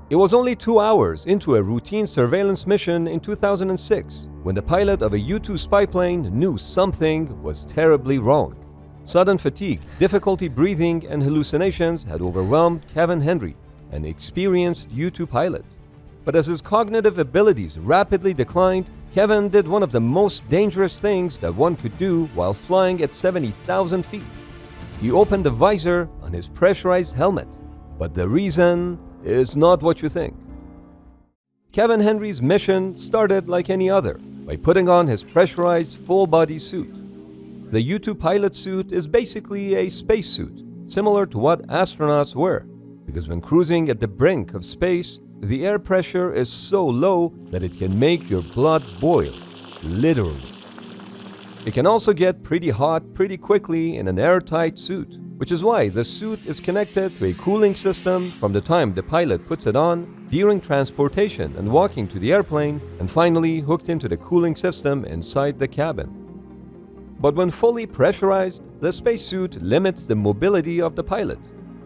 It was only 2 hours into a routine surveillance mission in 2006 when the pilot of a U-2 spy plane knew something was terribly wrong. Sudden fatigue, difficulty breathing, and hallucinations had overwhelmed Kevin Henry, an experienced U-2 pilot. But as his cognitive abilities rapidly declined, Kevin did one of the most dangerous things that one could do while flying at 70,000 feet. He opened the visor on his pressurized helmet. But the reason is not what you think. Kevin Henry's mission started like any other, by putting on his pressurized full-body suit. The U-2 pilot suit is basically a spacesuit, similar to what astronauts wear, because when cruising at the brink of space, the air pressure is so low that it can make your blood boil, literally. It can also get pretty hot pretty quickly in an airtight suit, which is why the suit is connected to a cooling system from the time the pilot puts it on, during transportation and walking to the airplane, and finally hooked into the cooling system inside the cabin. But when fully pressurized, the spacesuit limits the mobility of the pilot.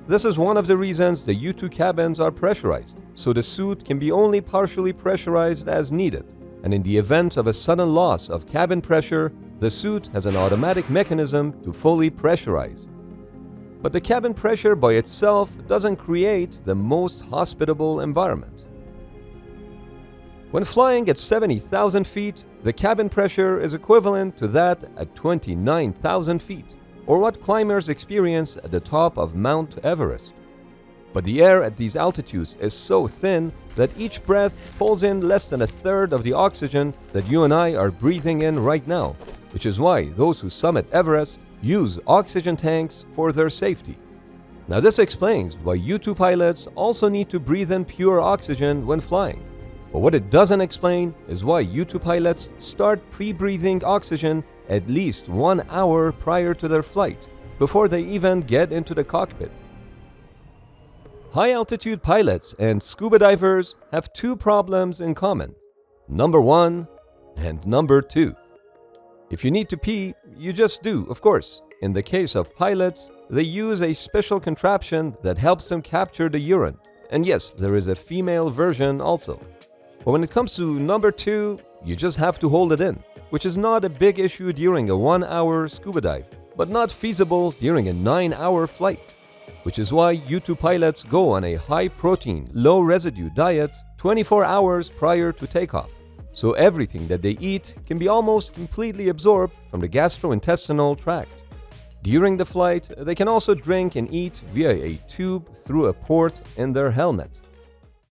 This is one of the reasons the U-2 cabins are pressurized, so the suit can be only partially pressurized as needed, and in the event of a sudden loss of cabin pressure, the suit has an automatic mechanism to fully pressurize. But the cabin pressure by itself doesn't create the most hospitable environment. When flying at 70,000 feet, the cabin pressure is equivalent to that at 29,000 feet, or what climbers experience at the top of Mount Everest. But the air at these altitudes is so thin that each breath pulls in less than a third of the oxygen that you and I are breathing in right now, which is why those who summit Everest use oxygen tanks for their safety. Now this explains why U-2 pilots also need to breathe in pure oxygen when flying. But what it doesn't explain is why U-2 pilots start pre-breathing oxygen at least 1 hour prior to their flight, before they even get into the cockpit. High-altitude pilots and scuba divers have two problems in common. Number 1 and number 2. If you need to pee, you just do, of course. In the case of pilots, they use a special contraption that helps them capture the urine. And yes, there is a female version also. But when it comes to number 2, you just have to hold it in, which is not a big issue during a 1-hour scuba dive, but not feasible during a 9-hour flight, which is why U-2 pilots go on a high-protein, low-residue diet 24 hours prior to takeoff. So everything that they eat can be almost completely absorbed from the gastrointestinal tract. During the flight, they can also drink and eat via a tube through a port in their helmet.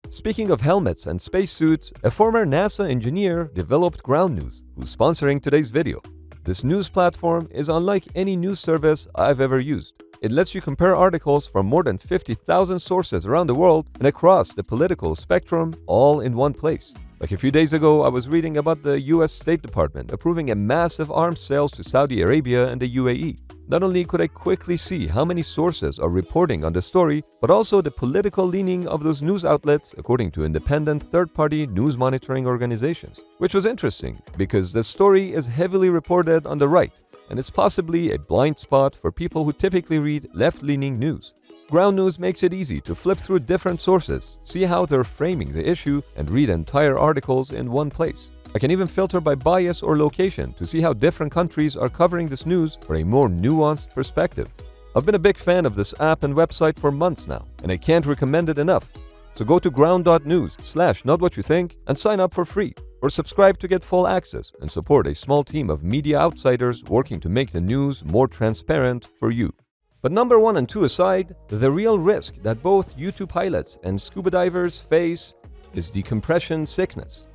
Speaking of helmets and spacesuits, a former NASA engineer developed Ground News, who's sponsoring today's video. This news platform is unlike any news service I've ever used. It lets you compare articles from more than 50,000 sources around the world and across the political spectrum, all in one place. Like a few days ago, I was reading about the US State Department approving a massive arms sales to Saudi Arabia and the UAE. Not only could I quickly see how many sources are reporting on the story, but also the political leaning of those news outlets according to independent third-party news monitoring organizations. Which was interesting, because the story is heavily reported on the right, and it's possibly a blind spot for people who typically read left-leaning news. Ground News makes it easy to flip through different sources, see how they're framing the issue, and read entire articles in one place. I can even filter by bias or location to see how different countries are covering this news for a more nuanced perspective. I've been a big fan of this app and website for months now, and I can't recommend it enough. So go to ground.news/notwhatyoutthink and sign up for free, or subscribe to get full access and support a small team of media outsiders working to make the news more transparent for you. But number 1 and 2 aside, the real risk that both U-2 pilots and scuba divers face is decompression sickness.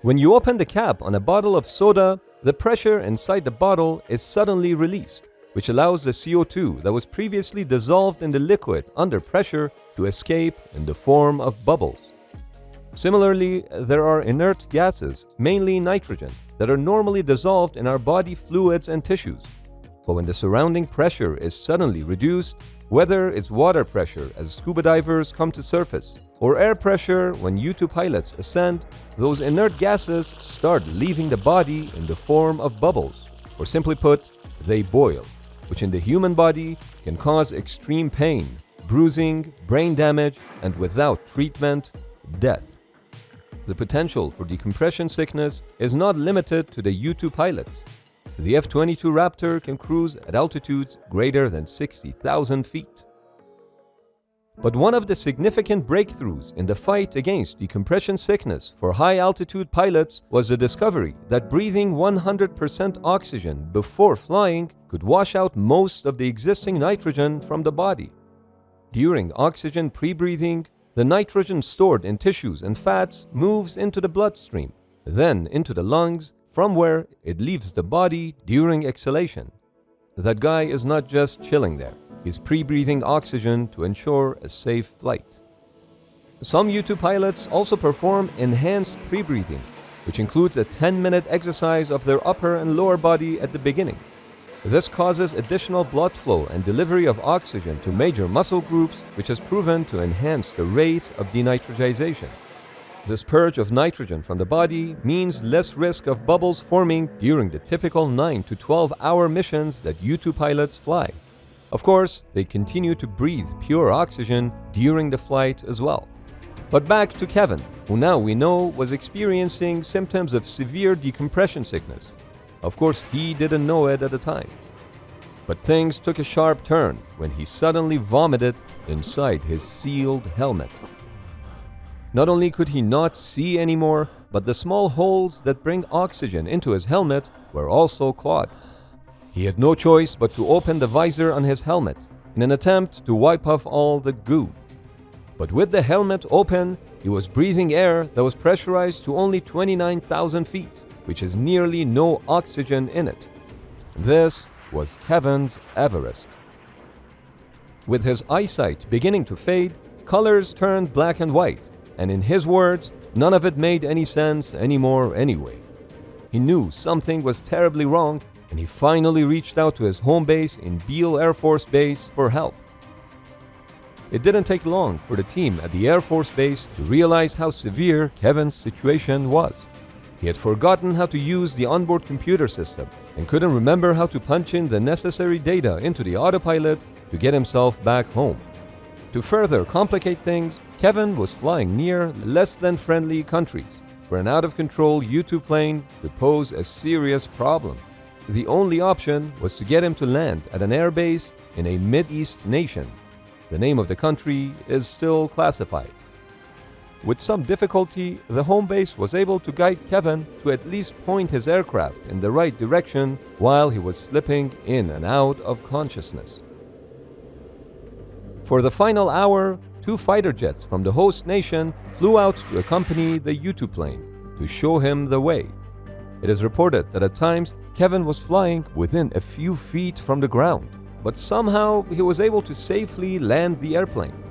When you open the cap on a bottle of soda, the pressure inside the bottle is suddenly released, which allows the CO2 that was previously dissolved in the liquid under pressure to escape in the form of bubbles. Similarly, there are inert gases, mainly nitrogen, that are normally dissolved in our body fluids and tissues. But when the surrounding pressure is suddenly reduced, whether it's water pressure as scuba divers come to surface, or air pressure when U-2 pilots ascend, those inert gases start leaving the body in the form of bubbles, or simply put, they boil, which in the human body can cause extreme pain, bruising, brain damage, and without treatment, death. The potential for decompression sickness is not limited to the U-2 pilots. The F-22 Raptor can cruise at altitudes greater than 60,000 feet. But one of the significant breakthroughs in the fight against decompression sickness for high-altitude pilots was the discovery that breathing 100% oxygen before flying could wash out most of the existing nitrogen from the body. During oxygen pre-breathing, the nitrogen stored in tissues and fats moves into the bloodstream, then into the lungs, from where it leaves the body during exhalation. That guy is not just chilling there. He's pre-breathing oxygen to ensure a safe flight. Some U-2 pilots also perform enhanced pre-breathing, which includes a 10-minute exercise of their upper and lower body at the beginning. This causes additional blood flow and delivery of oxygen to major muscle groups, which has proven to enhance the rate of denitrogization. This purge of nitrogen from the body means less risk of bubbles forming during the typical 9 to 12-hour missions that U-2 pilots fly. Of course, they continue to breathe pure oxygen during the flight as well. But back to Kevin, who now we know was experiencing symptoms of severe decompression sickness. Of course, he didn't know it at the time. But things took a sharp turn when he suddenly vomited inside his sealed helmet. Not only could he not see anymore, but the small holes that bring oxygen into his helmet were also clogged. He had no choice but to open the visor on his helmet in an attempt to wipe off all the goo. But with the helmet open, he was breathing air that was pressurized to only 29,000 feet, which is nearly no oxygen in it. This was Kevin's Everest. With his eyesight beginning to fade, colors turned black and white, and in his words, none of it made any sense anymore anyway. He knew something was terribly wrong, and he finally reached out to his home base in Beale Air Force Base for help. It didn't take long for the team at the Air Force Base to realize how severe Kevin's situation was. He had forgotten how to use the onboard computer system and couldn't remember how to punch in the necessary data into the autopilot to get himself back home. To further complicate things, Kevin was flying near less than friendly countries, where an out-of-control U-2 plane could pose a serious problem. The only option was to get him to land at an airbase in a Mideast nation. The name of the country is still classified. With some difficulty, the home base was able to guide Kevin to at least point his aircraft in the right direction while he was slipping in and out of consciousness. For the final hour, 2 fighter jets from the host nation flew out to accompany the U-2 plane to show him the way. It is reported that at times Kevin was flying within a few feet from the ground, but somehow he was able to safely land the airplane.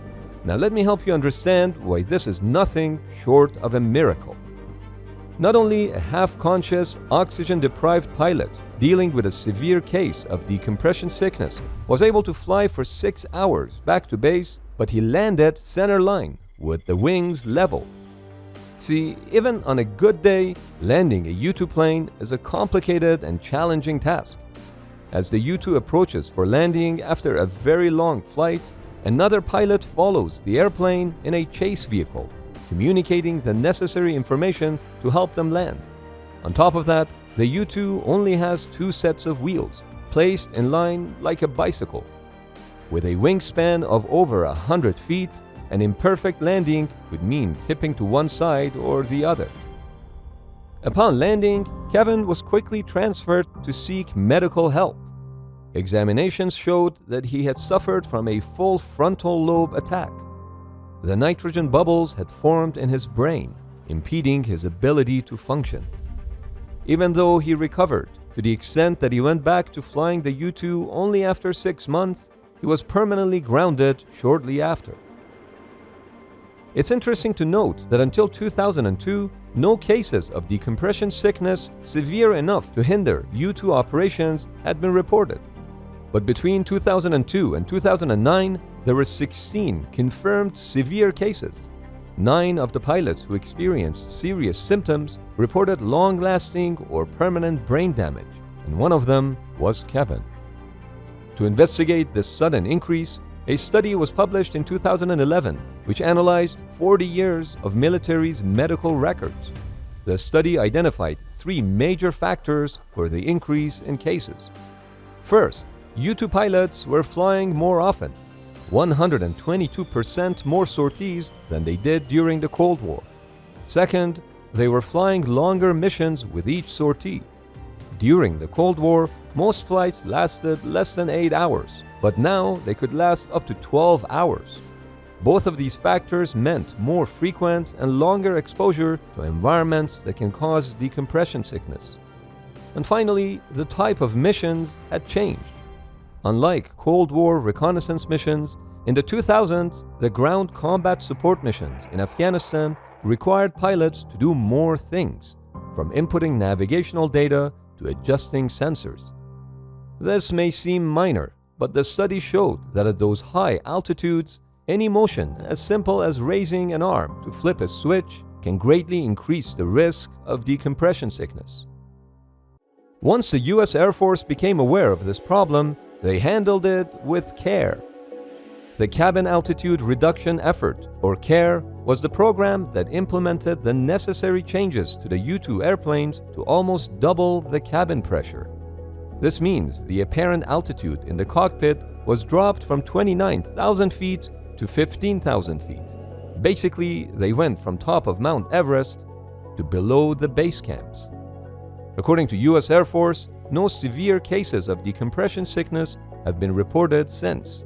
Now let me help you understand why this is nothing short of a miracle. Not only a half-conscious, oxygen-deprived pilot dealing with a severe case of decompression sickness was able to fly for 6 hours back to base, but he landed center line with the wings level. See, even on a good day, landing a U-2 plane is a complicated and challenging task. As the U-2 approaches for landing after a very long flight, another pilot follows the airplane in a chase vehicle, communicating the necessary information to help them land. On top of that, the U-2 only has 2 sets of wheels, placed in line like a bicycle. With a wingspan of over 100 feet, an imperfect landing could mean tipping to one side or the other. Upon landing, Kevin was quickly transferred to seek medical help. Examinations showed that he had suffered from a full frontal lobe attack. The nitrogen bubbles had formed in his brain, impeding his ability to function. Even though he recovered to the extent that he went back to flying the U-2 only after 6 months, he was permanently grounded shortly after. It's interesting to note that until 2002, no cases of decompression sickness severe enough to hinder U-2 operations had been reported. But between 2002 and 2009, there were 16 confirmed severe cases. 9 of the pilots who experienced serious symptoms reported long-lasting or permanent brain damage, and one of them was Kevin. To investigate this sudden increase, A study was published in 2011 which analyzed 40 years of military's medical records. The study identified 3 major factors for the increase in cases. First, U-2 pilots were flying more often, 122% more sorties than they did during the Cold War. Second, they were flying longer missions with each sortie. During the Cold War, most flights lasted less than 8 hours, but now they could last up to 12 hours. Both of these factors meant more frequent and longer exposure to environments that can cause decompression sickness. And finally, the type of missions had changed. Unlike Cold War reconnaissance missions, in the 2000s, the ground combat support missions in Afghanistan required pilots to do more things, from inputting navigational data to adjusting sensors. This may seem minor, but the study showed that at those high altitudes, any motion as simple as raising an arm to flip a switch can greatly increase the risk of decompression sickness. Once the US Air Force became aware of this problem, they handled it with CARE. The Cabin Altitude Reduction Effort, or CARE, was the program that implemented the necessary changes to the U-2 airplanes to almost double the cabin pressure. This means the apparent altitude in the cockpit was dropped from 29,000 feet to 15,000 feet. Basically, they went from top of Mount Everest to below the base camps. According to US Air Force, no severe cases of decompression sickness have been reported since.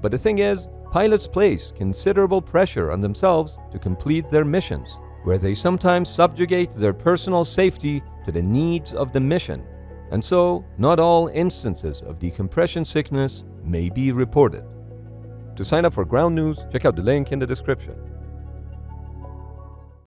But the thing is, pilots place considerable pressure on themselves to complete their missions, where they sometimes subjugate their personal safety to the needs of the mission. And so, not all instances of decompression sickness may be reported. To sign up for Ground News, check out the link in the description.